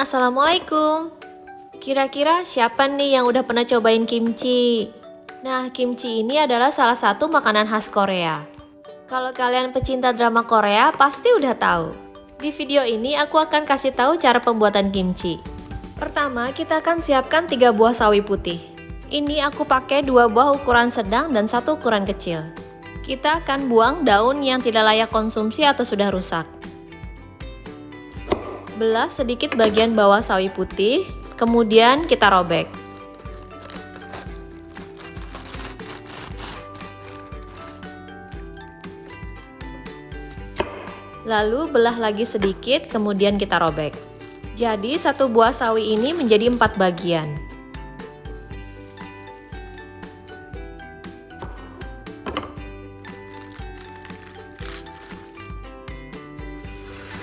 Assalamualaikum. Kira-kira siapa nih yang udah pernah cobain kimchi? Nah, kimchi ini adalah salah satu makanan khas Korea. Kalau kalian pecinta drama Korea, pasti udah tahu. Di video ini aku akan kasih tahu cara pembuatan kimchi. Pertama, kita akan siapkan 3 buah sawi putih. Ini aku pakai 2 buah ukuran sedang dan 1 ukuran kecil. Kita akan buang daun yang tidak layak konsumsi atau sudah rusak. Belah sedikit bagian bawah sawi putih, kemudian kita robek. Lalu belah lagi sedikit, kemudian kita robek. Jadi 1 buah sawi ini menjadi 4 bagian.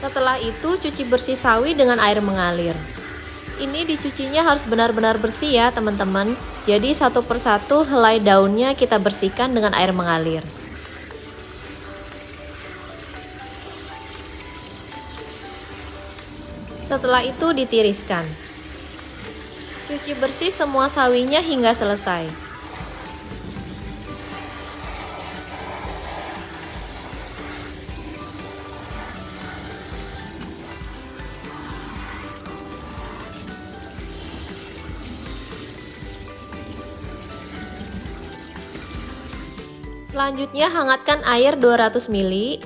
Setelah itu cuci bersih sawi dengan air mengalir. Ini dicucinya harus benar-benar bersih ya teman-teman. Jadi satu persatu helai daunnya kita bersihkan dengan air mengalir. Setelah itu ditiriskan. Cuci bersih semua sawinya hingga selesai. Selanjutnya hangatkan air 200 ml.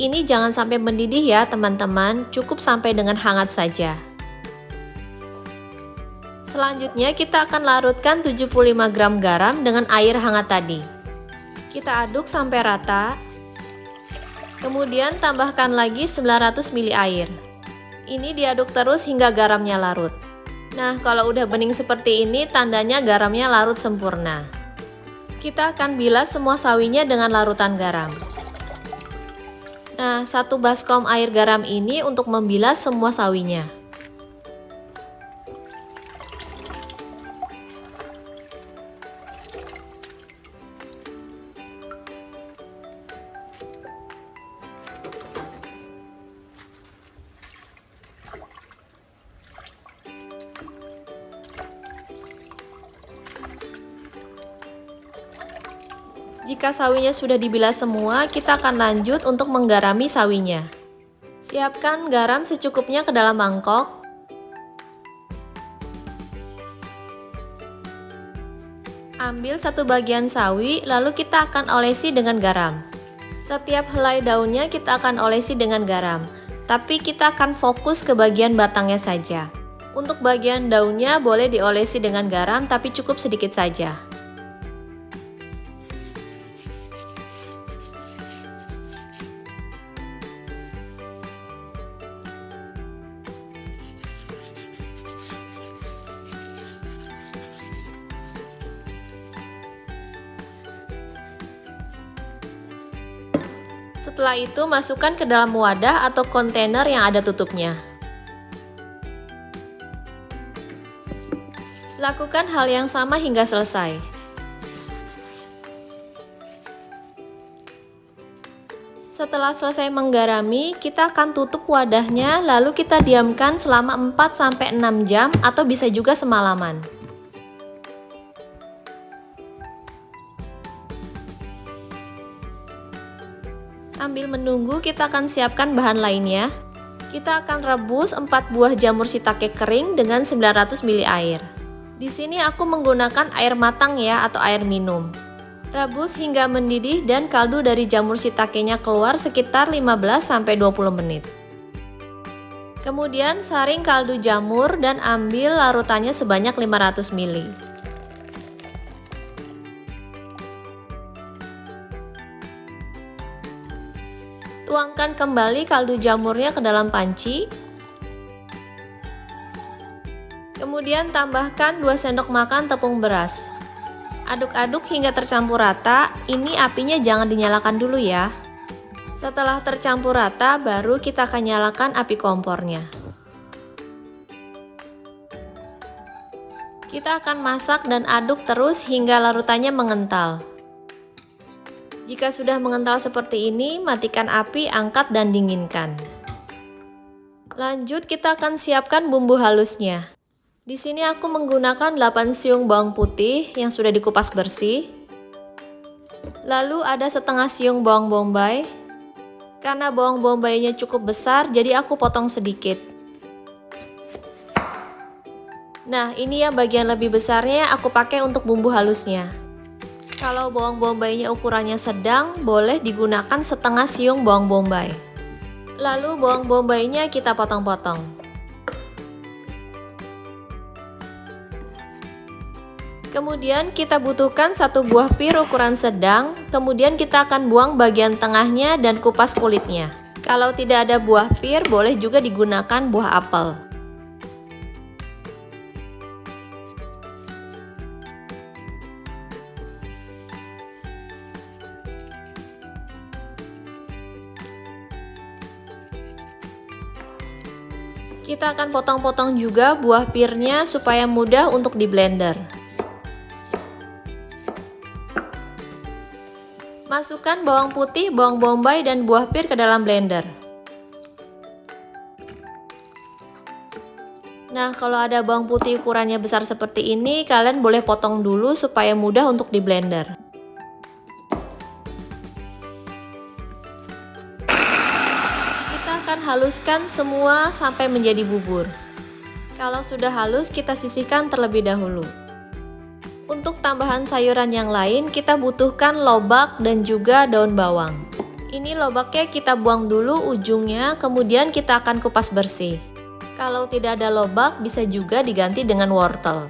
Ini jangan sampai mendidih ya teman-teman, cukup sampai dengan hangat saja. Selanjutnya kita akan larutkan 75 gram garam dengan air hangat tadi. Kita aduk sampai rata. Kemudian tambahkan lagi 900 ml air. Ini diaduk terus hingga garamnya larut. Nah, kalau udah bening seperti ini tandanya garamnya larut sempurna. Kita akan bilas semua sawinya dengan larutan garam. Nah, 1 baskom air garam ini untuk membilas semua sawinya. Jika sawinya sudah dibilas semua, kita akan lanjut untuk menggarami sawinya. Siapkan garam secukupnya ke dalam mangkok. Ambil 1 bagian sawi, lalu kita akan olesi dengan garam. Setiap helai daunnya kita akan olesi dengan garam, tapi kita akan fokus ke bagian batangnya saja. Untuk bagian daunnya boleh diolesi dengan garam, tapi cukup sedikit saja. Setelah itu masukkan ke dalam wadah atau kontainer yang ada tutupnya. Lakukan hal yang sama hingga selesai. Setelah selesai menggarami, kita akan tutup wadahnya lalu kita diamkan selama 4-6 jam atau bisa juga semalaman. Sambil menunggu, kita akan siapkan bahan lainnya. Kita akan rebus 4 buah jamur shiitake kering dengan 900 ml air. Di sini aku menggunakan air matang ya atau air minum. Rebus hingga mendidih dan kaldu dari jamur shiitakenya keluar sekitar 15-20 menit. Kemudian saring kaldu jamur dan ambil larutannya sebanyak 500 ml. Tuangkan kembali kaldu jamurnya ke dalam panci. Kemudian tambahkan 2 sendok makan tepung beras. Aduk-aduk hingga tercampur rata. Ini apinya jangan dinyalakan dulu ya. Setelah tercampur rata, baru kita akan nyalakan api kompornya. Kita akan masak dan aduk terus hingga larutannya mengental. Jika sudah mengental seperti ini, matikan api, angkat dan dinginkan. Lanjut kita akan siapkan bumbu halusnya. Di sini aku menggunakan 8 siung bawang putih yang sudah dikupas bersih. Lalu ada setengah siung bawang bombay. Karena bawang bombaynya cukup besar, jadi aku potong sedikit. Nah, ini yang bagian lebih besarnya aku pakai untuk bumbu halusnya. Kalau bawang bombaynya ukurannya sedang, boleh digunakan setengah siung bawang bombay. Lalu bawang bombaynya kita potong-potong. Kemudian kita butuhkan 1 buah pir ukuran sedang, kemudian kita akan buang bagian tengahnya dan kupas kulitnya. Kalau tidak ada buah pir, boleh juga digunakan buah apel. Kita akan potong-potong juga buah pirnya supaya mudah untuk di blender. Masukkan bawang putih, bawang bombay, dan buah pir ke dalam blender. Nah, kalau ada bawang putih ukurannya besar seperti ini, kalian boleh potong dulu supaya mudah untuk di blender. Kita akan haluskan semua sampai menjadi bubur. Kalau sudah halus, kita sisihkan terlebih dahulu. Untuk tambahan sayuran yang lain, kita butuhkan lobak dan juga daun bawang. Ini lobaknya kita buang dulu ujungnya, kemudian kita akan kupas bersih. Kalau tidak ada lobak, bisa juga diganti dengan wortel.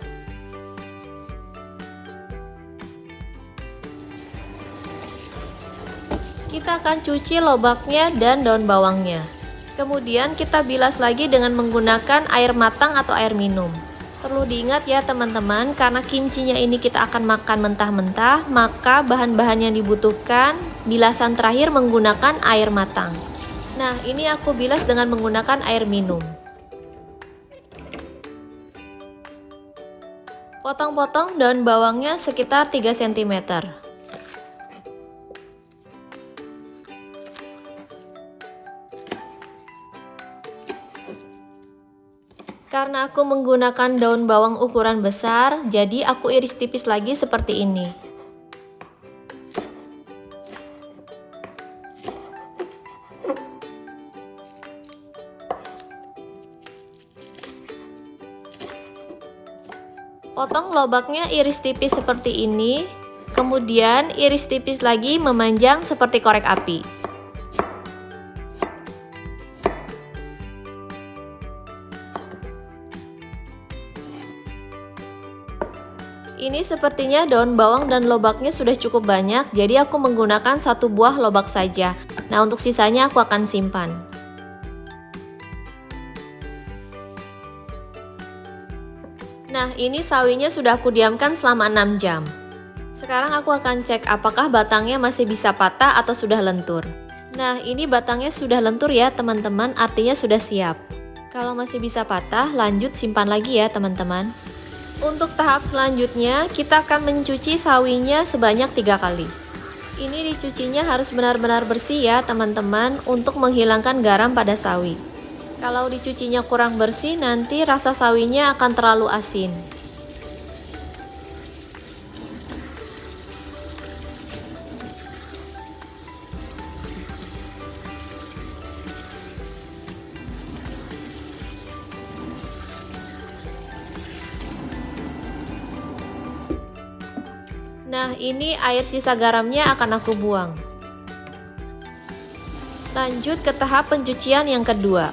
Kita akan cuci lobaknya dan daun bawangnya. Kemudian kita bilas lagi dengan menggunakan air matang atau air minum. Perlu diingat ya teman-teman, karena kimchinya ini kita akan makan mentah-mentah, maka bahan-bahan yang dibutuhkan bilasan terakhir menggunakan air matang. Nah, ini aku bilas dengan menggunakan air minum. Potong-potong daun bawangnya sekitar 3 cm. Karena aku menggunakan daun bawang ukuran besar, jadi aku iris tipis lagi seperti ini. Potong lobaknya iris tipis seperti ini, kemudian iris tipis lagi memanjang seperti korek api. Ini sepertinya daun bawang dan lobaknya sudah cukup banyak, jadi aku menggunakan 1 buah lobak saja. Nah, untuk sisanya aku akan simpan. Nah, ini sawinya sudah aku diamkan selama 6 jam. Sekarang aku akan cek apakah batangnya masih bisa patah atau sudah lentur. Nah, ini batangnya sudah lentur ya teman-teman, artinya sudah siap. Kalau masih bisa patah, lanjut simpan lagi ya teman-teman. Untuk tahap selanjutnya, kita akan mencuci sawinya sebanyak 3 kali. Ini dicucinya harus benar-benar bersih ya teman-teman, untuk menghilangkan garam pada sawi. Kalau dicucinya kurang bersih, nanti rasa sawinya akan terlalu asin. Nah, ini air sisa garamnya akan aku buang. Lanjut ke tahap pencucian yang kedua.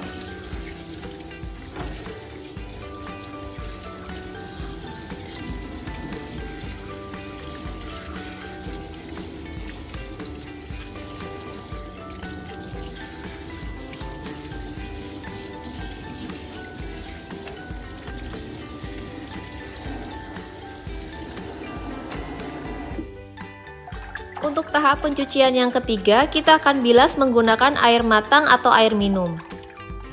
Untuk tahap pencucian yang ketiga, kita akan bilas menggunakan air matang atau air minum.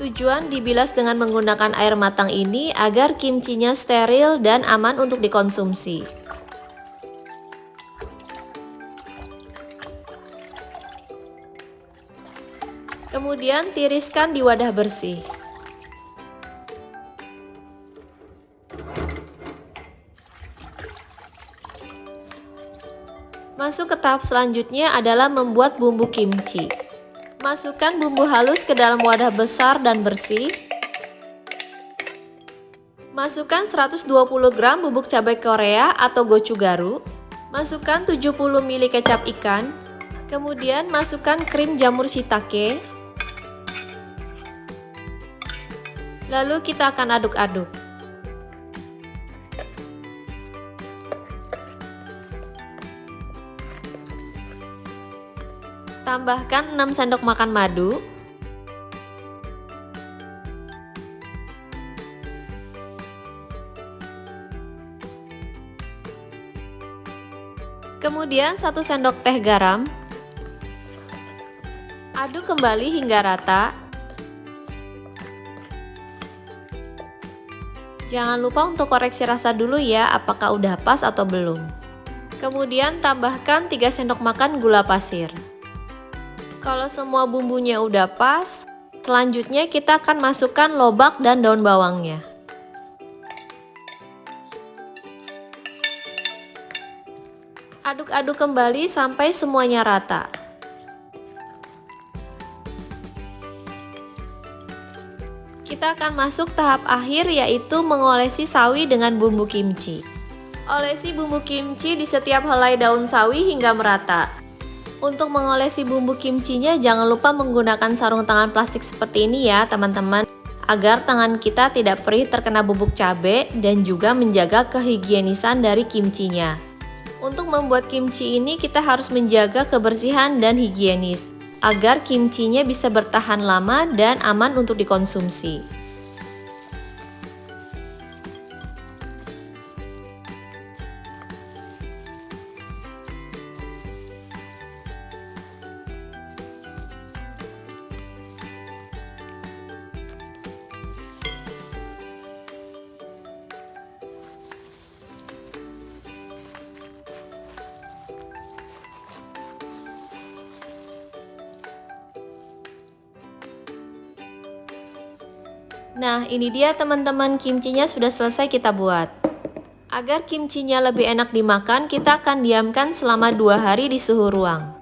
Tujuan dibilas dengan menggunakan air matang ini agar kimchinya steril dan aman untuk dikonsumsi. Kemudian tiriskan di wadah bersih. Masuk ke tahap selanjutnya adalah membuat bumbu kimchi. Masukkan bumbu halus ke dalam wadah besar dan bersih. Masukkan 120 gram bubuk cabai Korea atau gochugaru. Masukkan 70 ml kecap ikan. Kemudian masukkan krim jamur shiitake. Lalu kita akan aduk-aduk. Tambahkan 6 sendok makan madu. Kemudian 1 sendok teh garam. Aduk kembali hingga rata. Jangan lupa untuk koreksi rasa dulu ya, apakah udah pas atau belum. Kemudian tambahkan 3 sendok makan gula pasir. Kalau semua bumbunya udah pas, selanjutnya kita akan masukkan lobak dan daun bawangnya. Aduk-aduk kembali sampai semuanya rata. Kita akan masuk tahap akhir, yaitu mengolesi sawi dengan bumbu kimchi. Olesi bumbu kimchi di setiap helai daun sawi hingga merata. Untuk mengolesi bumbu kimchinya jangan lupa menggunakan sarung tangan plastik seperti ini ya teman-teman, agar tangan kita tidak perih terkena bubuk cabai dan juga menjaga kehigienisan dari kimchinya. Untuk membuat kimchi ini kita harus menjaga kebersihan dan higienis, agar kimchinya bisa bertahan lama dan aman untuk dikonsumsi. Nah, ini dia teman-teman, kimchinya sudah selesai kita buat. Agar kimchinya lebih enak dimakan, kita akan diamkan selama 2 hari di suhu ruang.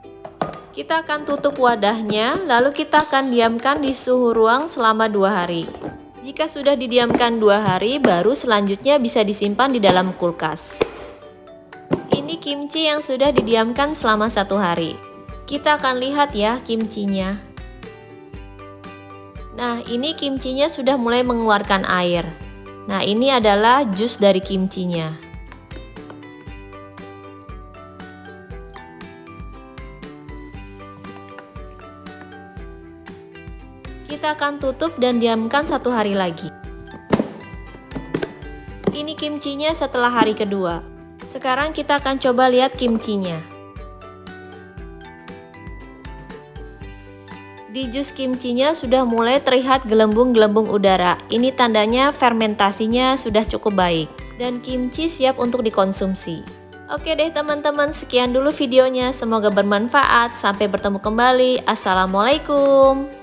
Kita akan tutup wadahnya, lalu kita akan diamkan di suhu ruang selama 2 hari. Jika sudah didiamkan 2 hari, baru selanjutnya bisa disimpan di dalam kulkas. Ini kimchi yang sudah didiamkan selama 1 hari. Kita akan lihat ya kimchinya. Nah, ini kimchinya sudah mulai mengeluarkan air. Nah, ini adalah jus dari kimchinya. Kita akan tutup dan diamkan 1 hari lagi. Ini kimchinya setelah hari kedua. Sekarang kita akan coba lihat kimchinya. Di jus kimchinya sudah mulai terlihat gelembung-gelembung udara. Ini tandanya fermentasinya sudah cukup baik dan kimchi siap untuk dikonsumsi. Oke deh teman-teman, sekian dulu videonya. Semoga bermanfaat. Sampai bertemu kembali. Assalamualaikum.